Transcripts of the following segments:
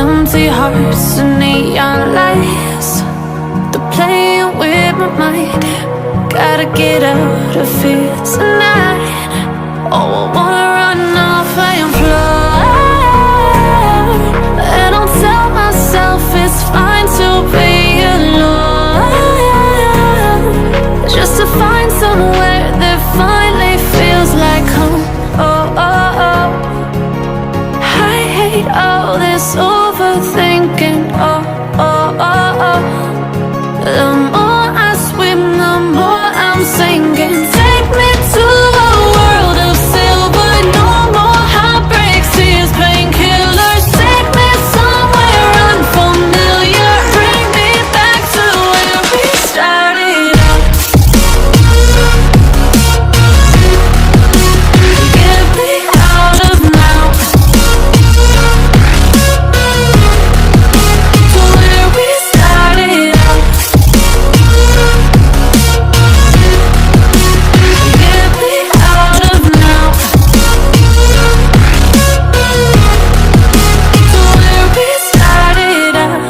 empty hearts and neon lights. They're playing with my mind. Gotta get out of here tonight. Oh, I wanna run off and fly. And I'll tell myself it's fine to be alone, just to find somewhere that finally feels like home. Oh, oh, oh. I hate all this overthinking. Oh, oh, oh, oh. The more I swim, the more I'm sinking. Take me to a world of silver. No more heartbreaks, tears, painkillers. Take me somewhere unfamiliar. Bring me back to where we started out. Get me out of now, to where we started out. Get me out of now, to where we started out.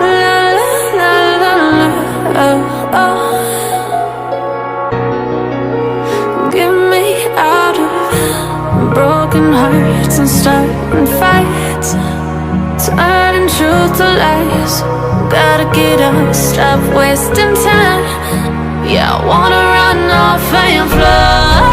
La la la la la, oh, oh. Get me out of broken hearts and starting fights, turning truth to lies. Gotta get up, stop wasting time. Yeah, I wanna run off and fly.